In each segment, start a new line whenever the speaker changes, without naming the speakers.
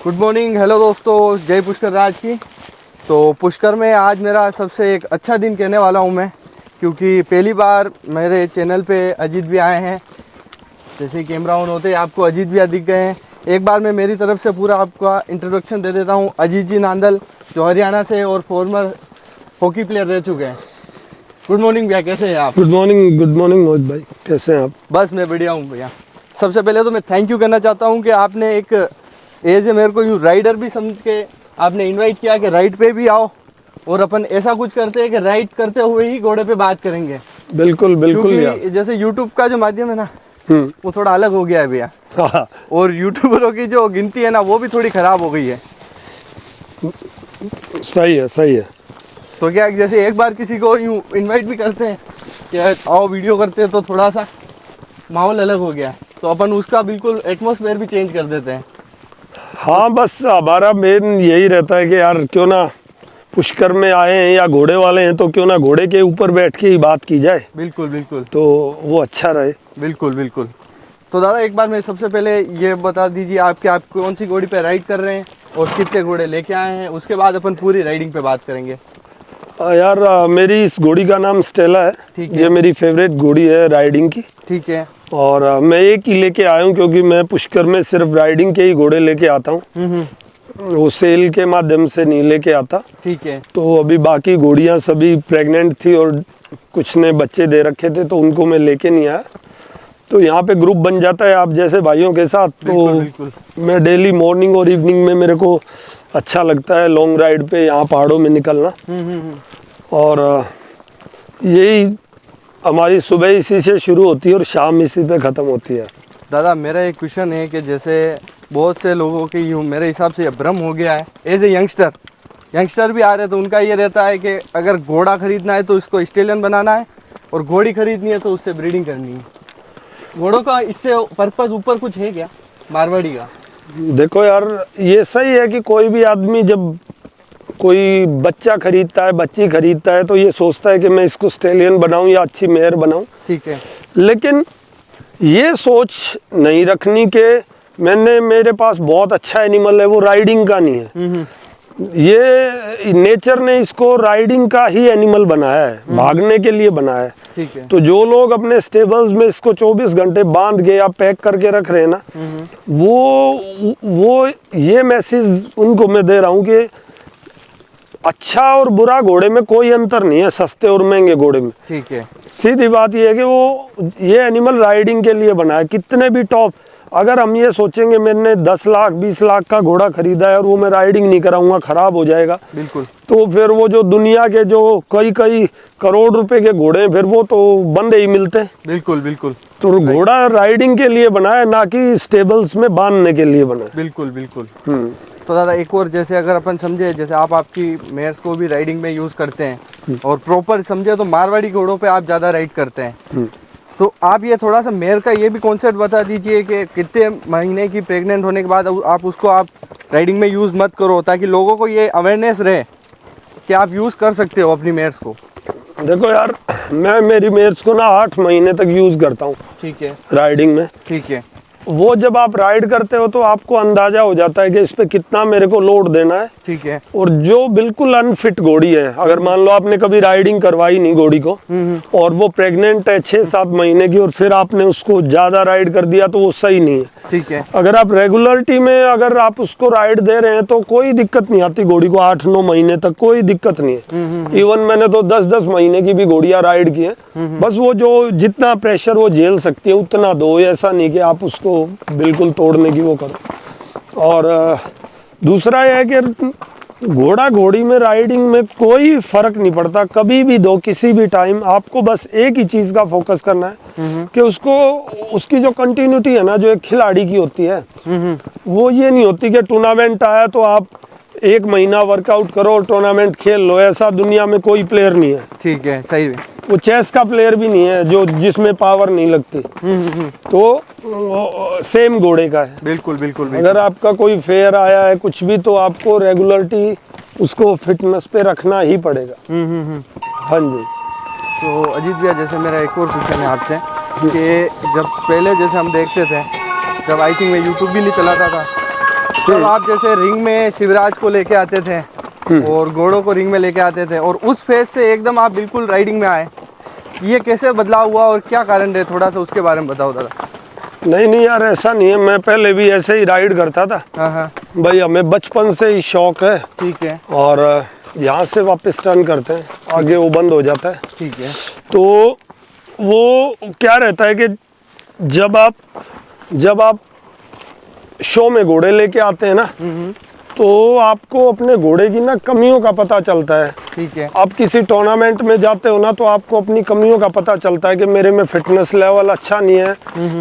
Good morning, hello दोस्तों, जय पुष्कर राज की। तो पुष्कर में आज मेरा सबसे एक अच्छा दिन कहने वाला हूँ मैं, क्योंकि पहली बार मेरे चैनल पे अजीत भी आए हैं। जैसे ही कैमरा ऑन होते ही आपको अजीत भी दिख गए हैं। एक बार मैं मेरी तरफ से पूरा आपका इंट्रोडक्शन दे देता हूँ। अजीत जी नांदल, जो हरियाणा से और फॉर्मर हॉकी प्लेयर रह चुके हैं। गुड मॉर्निंग भैया, कैसे हैं आप?
गुड मॉर्निंग मोहित भाई, कैसे हैं आप?
बस मैं बढ़िया हूँ भैया। सबसे पहले तो मैं थैंक यू कहना चाहता हूँ कि आपने एक एज ए मेरे को यूँ राइडर भी समझ के आपने इनवाइट किया कि राइड पे भी आओ और अपन ऐसा कुछ करते हैं कि राइड करते हुए ही घोड़े पे बात करेंगे।
बिल्कुल बिल्कुल यार।
क्योंकि जैसे यूट्यूब का जो माध्यम है ना,
हम्म।
वो थोड़ा अलग हो गया है भैया।
हाँ,
और यूट्यूबरों की जो गिनती है ना, वो भी थोड़ी ख़राब हो गई है।
सही है सही है।
तो क्या जैसे एक बार किसी को यूँ इनवाइट भी करते हैं कि आओ वीडियो करते हैं, तो थोड़ा सा माहौल अलग हो गया है। तो अपन उसका बिल्कुल एटमॉस्फेयर भी चेंज कर देते हैं।
हाँ, बस हमारा मेन यही रहता है कि यार क्यों ना पुष्कर में आए हैं या घोड़े वाले हैं, तो क्यों ना घोड़े के ऊपर बैठ के ही बात की जाए,
बिल्कुल बिल्कुल
तो वो अच्छा रहे।
बिल्कुल बिल्कुल। तो दादा, एक बार मैं सबसे पहले ये बता दीजिए आप कौन सी घोड़ी पे राइड कर रहे हैं और कितने घोड़े लेके आए हैं। उसके बाद अपन पूरी राइडिंग पे बात करेंगे।
यार मेरी इस घोड़ी का नाम स्टेला है।
ठीक है।
ये मेरी फेवरेट घोड़ी है राइडिंग की।
ठीक है।
और मैं एक ही लेके आया हूँ, क्योंकि मैं पुष्कर में सिर्फ राइडिंग के ही घोड़े लेके आता हूँ। वो सेल के माध्यम से नहीं लेके आता।
ठीक है।
तो अभी बाकी घोड़ियाँ सभी प्रेग्नेंट थी और कुछ ने बच्चे दे रखे थे, तो उनको मैं लेके नहीं आया। तो यहाँ पे ग्रुप बन जाता है आप जैसे भाइयों के साथ।
बिल्कुल
तो
बिल्कुल।
मैं डेली मॉर्निंग और इवनिंग में मेरे को अच्छा लगता है लॉन्ग राइड पे यहाँ पहाड़ों में निकलना। और यही हमारी सुबह इसी से शुरू होती है और शाम इसी पे ख़त्म होती है।
दादा, मेरा एक क्वेश्चन है कि जैसे बहुत से लोगों की यूँ मेरे हिसाब से ये भ्रम हो गया है। एज ए यंगस्टर भी आ रहे, तो उनका ये रहता है कि अगर घोड़ा खरीदना है तो इसको स्टेलियन बनाना है, और घोड़ी खरीदनी है तो उससे ब्रीडिंग करनी है। घोड़ों का इससे पर्पस ऊपर कुछ है क्या, मारवाड़ी का?
देखो यार, ये सही है कि कोई भी आदमी जब कोई बच्चा खरीदता है, बच्ची खरीदता है, तो ये सोचता है कि मैं इसको स्टेलियन बनाऊं या अच्छी मेयर बनाऊं।
ठीक है।
लेकिन ये सोच नहीं रखनी कि मेरे पास बहुत अच्छा एनिमल है, वो राइडिंग का नहीं है। ये नेचर ने इसको राइडिंग का ही एनिमल बनाया है, भागने के लिए बनाया है।
ठीक है।
तो जो लोग अपने स्टेबल्स में इसको 24 घंटे बांध के या पैक करके रख रहे हैं ना, वो ये मैसेज उनको मैं दे रहा हूँ कि अच्छा और बुरा घोड़े में कोई अंतर नहीं है, सस्ते और महंगे घोड़े में।
ठीक है।
सीधी बात यह है कि वो ये एनिमल राइडिंग के लिए बना है। कितने भी टॉप, अगर हम ये सोचेंगे मैंने 10 लाख 20 लाख का घोड़ा खरीदा है और वो मैं राइडिंग नहीं कराऊंगा, खराब हो जाएगा,
बिल्कुल।
तो फिर वो जो दुनिया के जो कई करोड़ रुपए के घोड़े हैं, फिर वो तो बंदे ही मिलते हैं।
बिल्कुल बिल्कुल।
तो घोड़ा राइडिंग के लिए बना है, ना कि स्टेबल्स में बांधने के लिए बना है।
बिल्कुल बिल्कुल। तो दादा, एक और जैसे अगर अपन समझे, जैसे आप आपकी मेयर्स को भी राइडिंग में यूज़ करते हैं और प्रॉपर समझे तो मारवाड़ी घोड़ों पे आप ज़्यादा राइड करते हैं। तो आप ये थोड़ा सा मेयर का ये भी कॉन्सेप्ट बता दीजिए कि कितने महीने की प्रेग्नेंट होने के बाद आप उसको राइडिंग में यूज़ मत करो, ताकि लोगों को ये अवेयरनेस रहे कि आप यूज़ कर सकते हो अपनी मेयर्स को।
देखो यार, मैं मेरी मेयर्स को ना 8 महीने तक यूज़ करता हूँ।
ठीक है।
राइडिंग में।
ठीक है।
वो जब आप राइड करते हो तो आपको अंदाजा हो जाता है कि इस पे कितना मेरे को लोड देना है।
ठीक है।
और जो बिल्कुल अनफिट घोड़ी है, अगर मान लो आपने कभी राइडिंग करवाई नहीं घोड़ी को और वो प्रेग्नेंट है 6-7 महीने की, और फिर आपने उसको ज्यादा राइड कर दिया, तो वो सही नहीं है।
ठीक है।
अगर आप रेगुलरिटी में अगर आप उसको राइड दे रहे हैं तो कोई दिक्कत नहीं आती घोड़ी को, 8-9 महीने तक कोई दिक्कत नहीं है। इवन मैंने तो 10-10 महीने की भी घोड़ियां राइड की है। बस वो जो जितना प्रेशर वो झेल सकती है उतना दो, ऐसा नहीं कि आप उसको बिल्कुल तोड़ने की वो करो। और दूसरा यह है कि घोड़ा घोड़ी में राइडिंग में कोई फर्क नहीं पड़ता, कभी भी दो, किसी भी टाइम। आपको बस एक ही चीज का फोकस करना है कि उसकी जो कंटिन्यूटी है ना, जो एक खिलाड़ी की होती है, वो ये नहीं होती कि टूर्नामेंट आया तो आप 1 महीना वर्कआउट करो और टूर्नामेंट खेल लो। ऐसा दुनिया में कोई प्लेयर नहीं है।
ठीक है, सही है।
वो चेस का प्लेयर भी नहीं है जो जिसमें पावर नहीं लगती। तो सेम घोड़े का है।
बिल्कुल बिल्कुल बिल्कुल।
अगर आपका कोई फेयर आया है कुछ भी, तो आपको रेगुलरिटी उसको फिटनेस पे रखना ही पड़ेगा। हाँ जी।
तो अजीत भैया, जैसे मेरा एक और क्वेश्चन है आपसे कि जब पहले जैसे हम देखते थे, जब आई थिंक मैं यूट्यूब भी नहीं चलाता था, तब आप जैसे रिंग में शिवराज को लेके आते थे और घोड़ों को रिंग में लेके आते थे, और उस फेज से एकदम आप बिल्कुल राइडिंग में आए, ये कैसे बदलाव हुआ और क्या कारण रहे, थोड़ा सा उसके बारे में बताओ दादा।
नहीं यार, ऐसा नहीं है, मैं पहले भी ऐसे ही राइड करता था।
हाँ
भाई हमें बचपन से ही शौक है।
ठीक है।
और यहाँ से वापस टर्न करते हैं, आगे वो बंद हो जाता है।
ठीक है।
तो वो क्या रहता है कि जब आप शो में घोड़े लेके आते हैं ना, तो आपको अपने घोड़े की ना कमियों का पता चलता है।
ठीक है।
आप किसी टूर्नामेंट में जाते हो ना, तो आपको अपनी कमियों का पता चलता है कि मेरे में फिटनेस लेवल अच्छा नहीं है,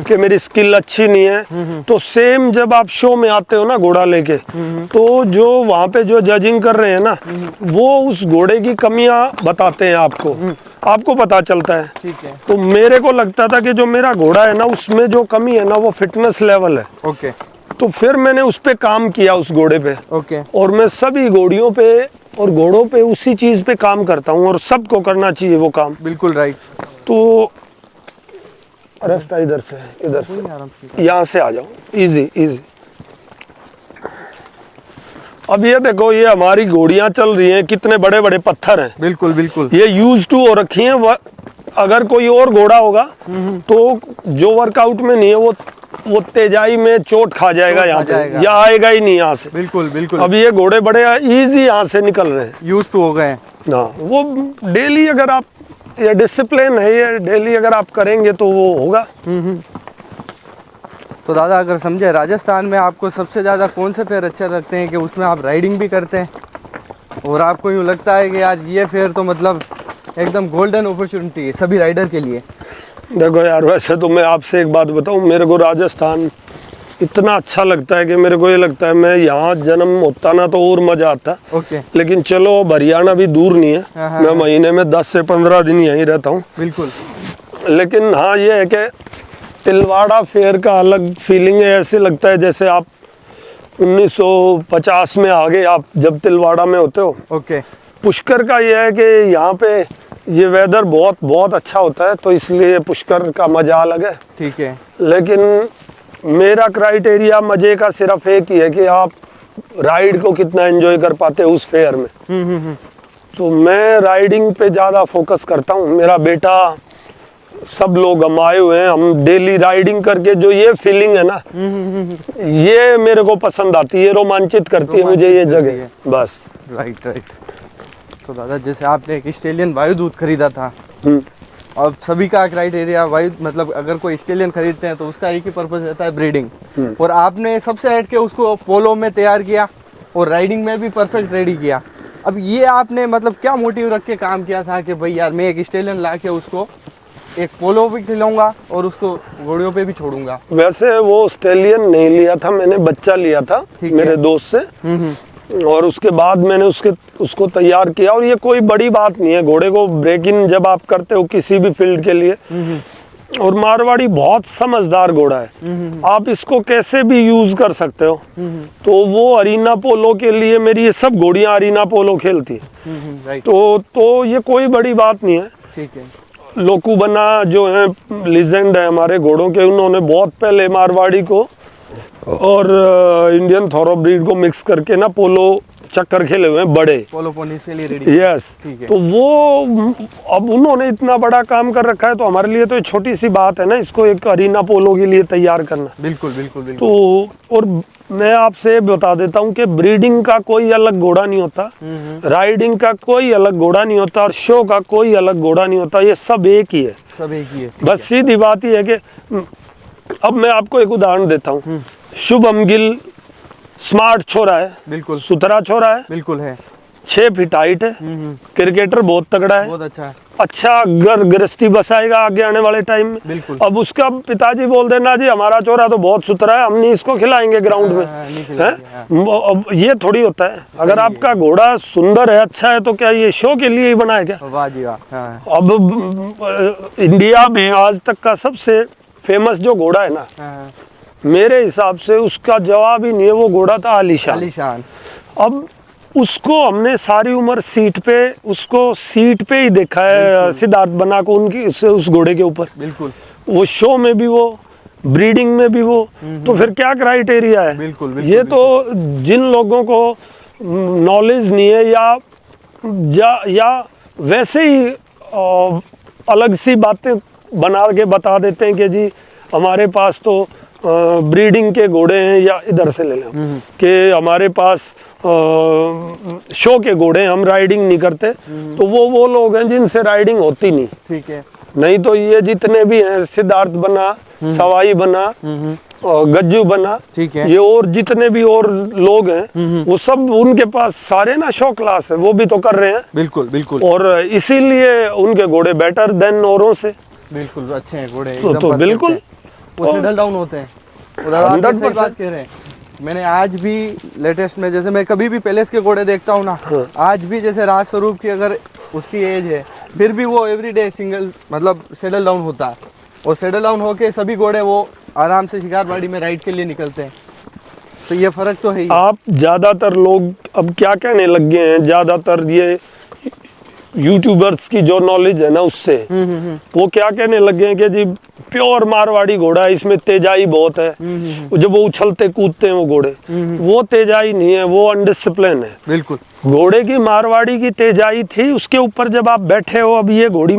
कि मेरी स्किल अच्छी नहीं है। तो सेम जब आप शो में आते हो ना घोड़ा लेके, तो जो वहाँ पे जो जजिंग कर रहे हैं ना, वो उस घोड़े की कमियां बताते हैं आपको पता चलता है।
ठीक है।
तो मेरे को लगता था कि जो मेरा घोड़ा है ना, उसमें जो कमी है ना, वो फिटनेस लेवल है।
ओके।
तो फिर मैंने उस पे काम किया, उस घोड़े पे।
ओके।
और मैं सभी घोड़ियों पे और घोड़ों पे उसी चीज पे काम करता हूँ, और सबको करना चाहिए वो काम।
बिल्कुल राइट।
तो रास्ता इधर से यहाँ से आ जाओ, इजी इजी। अब ये देखो, ये हमारी घोड़ियां चल रही हैं, कितने बड़े बड़े पत्थर हैं।
बिल्कुल बिल्कुल।
ये यूज टू हो रखी हैं। अगर कोई और घोड़ा होगा तो जो वर्कआउट में नहीं है, वो तेजाई में चोट खा जाएगा यहाँ पे, या आएगा ही नहीं यहाँ से।
बिल्कुल बिल्कुल।
अब ये घोड़े बड़े इजी यहाँ से निकल रहे हैं,
यूज टू हो गए हैं
ना। वो डेली अगर आप, ये डिसिप्लिन है, ये डेली अगर आप करेंगे तो वो होगा।
तो दादा, अगर समझे, राजस्थान में आपको सबसे ज़्यादा कौन से फेयर अच्छे लगते हैं कि उसमें आप राइडिंग भी करते हैं और आपको यूँ लगता है कि यार ये फेयर तो मतलब एकदम गोल्डन अपॉर्चुनिटी है सभी राइडर के लिए?
देखो यार, वैसे तो मैं आपसे एक बात बताऊं, मेरे को राजस्थान इतना अच्छा लगता है कि मेरे को ये लगता है मैं यहाँ जन्म होता ना तो और मजा आता।
ओके।
लेकिन चलो, अब हरियाणा भी दूर नहीं है। मैं महीने में 10 से 15 दिन यहीं रहता हूँ।
बिल्कुल।
लेकिन हाँ, ये है कि तिलवाड़ा फेयर का अलग फीलिंग है। ऐसे लगता है जैसे आप 1950 में आ गए, आप जब तिलवाड़ा में होते हो।
ओके।
पुष्कर का ये है कि यहाँ पे ये वेदर बहुत बहुत अच्छा होता है, तो इसलिए पुष्कर का मजा अलग है।
ठीक है।
लेकिन मेरा क्राइटेरिया मजे का सिर्फ एक ही है कि आप राइड को कितना एंजॉय कर पाते हो उस फेयर में। तो मैं राइडिंग पे ज़्यादा फोकस करता हूँ। मेरा बेटा, सब लोग हम आए हुए हैं, हम डेली राइडिंग करके जो ये फीलिंग है ना, ये मेरे को पसंद आती है, रोमांचित करती है मुझे ये जगह, बस।
Right right. तो दादा, जैसे आपने एक स्टेलियन वायुदूत खरीदा था, अब सभी का क्राइटेरिया वायु, मतलब अगर कोई स्टेलियन खरीदते हैं तो उसका एक ही पर्पस रहता है, ब्रीडिंग। और आपने सबसे हट के उसको पोलो में तैयार किया और राइडिंग में भी परफेक्ट रेडी किया। अब ये आपने मतलब क्या मोटिव रख के काम किया था कि भाई यार मैं एक स्टेलियन ला के उसको एक पोलो भी खिलाऊंगा और उसको घोड़ियों पे भी छोड़ूंगा?
वैसे वो स्टेलियन नहीं लिया था मैंने, बच्चा लिया था मेरे दोस्त से। और उसके बाद मैंने उसको तैयार किया। और ये कोई बड़ी बात नहीं है, घोड़े को ब्रेक इन जब आप करते हो किसी भी फील्ड के लिए, और मारवाड़ी बहुत समझदार घोड़ा है, आप इसको कैसे भी यूज कर सकते हो। तो वो अरीना पोलो के लिए, मेरी ये सब घोड़ियां अरीना पोलो खेलती है। तो ये कोई बड़ी बात नहीं है।
ठीक है।
लोकू बना जो है लीजेंड है हमारे घोड़ों के, उन्होंने बहुत पहले मारवाड़ी को और इंडियन थॉरोब्रीड को मिक्स करके ना पोलो चक्कर खेले हुए हैं बड़े,
पोलो पोनीज के लिए रेडी।
यस। तो वो अब उन्होंने इतना बड़ा काम कर रखा है, तो हमारे लिए तो छोटी सी बात है ना इसको एक अरीना पोलो के लिए तैयार करना।
बिल्कुल बिल्कुल बिल्कुल।
तो और मैं आपसे बता देता हूँ कि ब्रीडिंग का कोई अलग घोड़ा नहीं होता, राइडिंग का कोई अलग घोड़ा नहीं होता, और शो का कोई अलग घोड़ा नहीं होता। ये सब एक ही है,
सब एक ही है।
बस सीधी बात ही है कि अब मैं आपको एक उदाहरण देता हूँ। शुभम गिल स्मार्ट छोरा है,
बिल्कुल
सुथरा छोरा है,
बिल्कुल है,
6 फीट हाइट है, क्रिकेटर बहुत तगड़ा है,
बहुत अच्छा है,
अच्छा घर गृहस्थी बसाएगा आगे आने वाले टाइम में।
बिल्कुल।
अब उसका पिताजी बोल देना जी हमारा छोरा तो बहुत सुथरा है, हम नहीं इसको खिलाएंगे ग्राउंड में, अब ये थोड़ी होता है। अगर आपका घोड़ा सुंदर है, अच्छा है, तो क्या ये शो के लिए ही बनाया क्या?
वाह जी वाह।
अब इंडिया में आज तक का सबसे फेमस जो घोड़ा है ना, मेरे हिसाब से उसका जवाब ही नहीं है, वो घोड़ा था आलीशान। अब उसको हमने सारी उम्र उसको सीट पे ही देखा है, सिद्धार्थ बना को उनकी उस घोड़े के ऊपर।
बिल्कुल।
वो शो में भी वो ब्रीडिंग में भी वो, तो फिर क्या क्राइटेरिया है?
बिल्कुल, बिल्कुल,
ये तो जिन लोगों को नॉलेज नहीं है या वैसे ही अलग सी बातें बना के बता देते हैं कि जी हमारे पास तो ब्रीडिंग के घोड़े हैं, या इधर से ले लें कि हमारे पास शो के घोड़े हैं, हम राइडिंग नहीं करते, तो वो लोग हैं जिनसे राइडिंग होती नहीं।
ठीक है।
नहीं तो ये जितने भी हैं, सिद्धार्थ बना, सवाई बना, गज्जू बना,
ठीक है।
ये और जितने भी और लोग हैं, वो सब उनके पास सारे ना शो क्लास है, वो भी तो कर रहे हैं।
बिल्कुल बिल्कुल।
और इसीलिए उनके घोड़े बेटर देन औरों से।
बिल्कुल अच्छे हैं घोड़े,
तो
एकदम perfect
बिल्कुल।
हैं। वो सेटल डाउन होते हैं। और आप ये सही
100%
बात कह रहे हैं। मैंने आज भी लेटेस्ट में, जैसे मैं कभी भी पैलेस के घोड़े देखता हूँ ना, आज भी जैसे राज स्वरूप की अगर उसकी एज है, फिर भी वो एवरीडे सिंगल मतलब सेटल डाउन होता है, और सेटल डाउन होके सभी घोड़े वो आराम से शिकारबाड़ी में राइड के लिए निकलते हैं। तो ये फर्क तो है ही।
आप ज्यादातर लोग अब क्या कहने लग गए हैं, ज्यादातर ये यूट्यूबर्स की जो नॉलेज है ना उससे, वो क्या कहने लग गए हैं कि जी प्योर मारवाड़ी घोड़ा है, इसमें तेजाई बहुत है। जब वो उछलते कूदते हैं वो घोड़े, वो तेजाई नहीं है, वो अनडिसिप्लिन है।
बिल्कुल।
घोड़े की मारवाड़ी की तेजाई थी, उसके ऊपर जब आप बैठे हो, अब ये घोड़ी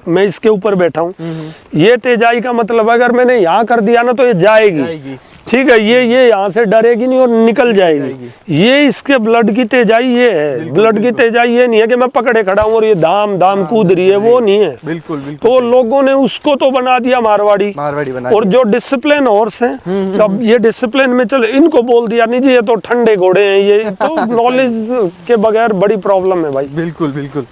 मैं इसके ऊपर बैठा हूँ, ये तेजाई का मतलब अगर मैंने यहाँ कर दिया ना तो ये जाएगी। ठीक है, ये यहाँ से डरेगी नहीं और निकल जाएगी। ये इसके ब्लड की तेजाई ये है। ब्लड की तेजाई ये नहीं है कि मैं पकड़े खड़ा हूँ और ये दाम दाम कूद रही है, वो नहीं है।
बिल्कुल बिल्कुल।
तो लोगों ने उसको तो बना दिया मारवाड़ी
बना
और जो डिसिप्लिन हॉर्स हैं, अब ये डिसिप्लिन में चले, इनको बोल दिया नहीं जी ये तो ठंडे घोड़े हैं, ये तो नॉलेज के बगैर बड़ी प्रॉब्लम है भाई।
बिल्कुल बिल्कुल।